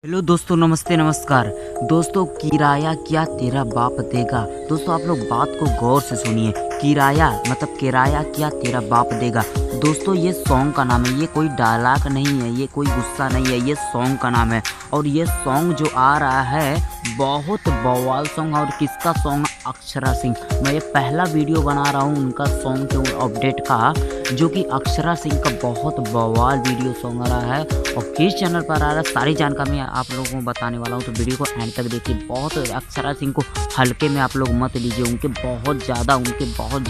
Hello दोस्तों, नमस्ते नमस्कार। दोस्तों, किराया क्या तेरा बाप देगा। दोस्तों, आप लोग बात को गौर से सुनिए। किराया मतलब किराया क्या तेरा बाप देगा। दोस्तों, ये सॉन्ग का नाम है, ये कोई डायलॉग नहीं है, ये कोई गुस्सा नहीं है, ये सॉन्ग का नाम है। और ये सॉन्ग जो आ रहा है बहुत बवाल सॉन्ग है। और किसका सॉन्ग? अक्षरा सिंह। मैं ये पहला वीडियो बना रहा हूँ उनका सॉन्ग के अपडेट का, जो कि अक्षरा सिंह का बहुत बवाल वीडियो सॉन्ग आ रहा है। और किस चैनल पर आ रहा है सारी जानकारी आप लोगों को बताने वाला हूँ, तो वीडियो को एंड तक देखिए। बहुत अक्षरा सिंह को हल्के में आप लोग मत लीजिए, उनके बहुत ज़्यादा फ़ैन है, उनके बहुत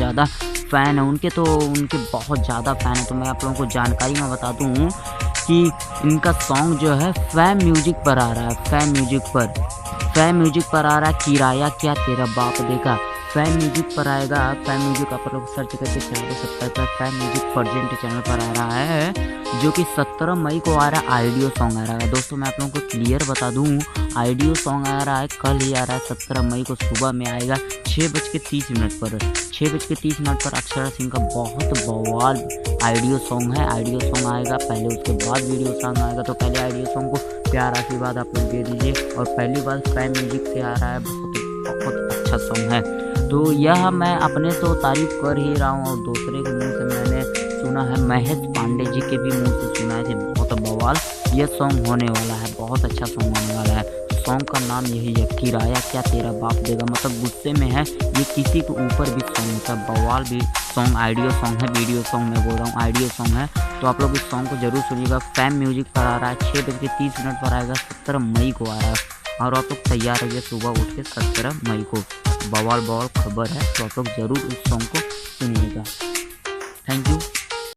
ज़्यादा फ़ैन है। तो मैं आप लोगों को जानकारी में बता दूँ कि इनका सॉन्ग जो है फैम म्यूजिक पर आ रहा है, फैम म्यूजिक पर आ रहा है। किराया क्या तेरा बाप देगा, फैम म्यूजिक पर आएगा। फैम म्यूजिक आप लोग सर्च करके चैनल को सब्सक्राइब कर। फैम म्यूजिक प्रेजेंट चैनल पर आ रहा है, जो कि 17 मई को आ रहा है। आइडियो सॉन्ग आ रहा है। दोस्तों, मैं आप लोगों को क्लियर बता दूं, आइडियो सॉन्ग आ रहा है कल ही आ रहा है, 17 मई को सुबह में आएगा 6:30 पर। 6:30 पर अक्षरा सिंह का बहुत बवाल आइडियो सॉन्ग है। आइडियो सॉन्ग आएगा पहले, उसके बाद वीडियो सॉन्ग आएगा। तो पहले आइडियो सॉन्ग को प्यार आशीर्वाद आप लोग दे दीजिए। और पहली बार फैम म्यूजिक से आ रहा है, बहुत अच्छा सॉन्ग है। तो यह मैं अपने तो तारीफ कर ही रहा हूँ, और दूसरे के मुंह से मैंने सुना है, महेश पांडे जी के भी मुंह से सुना है बहुत बवाल यह सॉन्ग होने वाला है, बहुत अच्छा सॉन्ग होने वाला है। सॉन्ग का नाम यही है, किराया क्या तेरा बाप देगा। मतलब गुस्से में है, ये किसी के ऊपर भी सॉन्ग होता है, बवाल भी सॉन्ग। आइडियो सॉन्ग है, वीडियो सॉन्ग मैं बोल रहा हूँ, आइडियो सॉन्ग है। तो आप लोग इस सॉन्ग को जरूर सुनिएगा। फैम म्यूजिक पर आ रहा है, 6:30 पर आएगा, 17 मई को आ रहा है। और आप लोग तैयार रहिए सुबह उठ के 17 मई को। बवाल खबर है, तो आप लोग ज़रूर उस सॉन्ग को सुनिएगा। Thank you.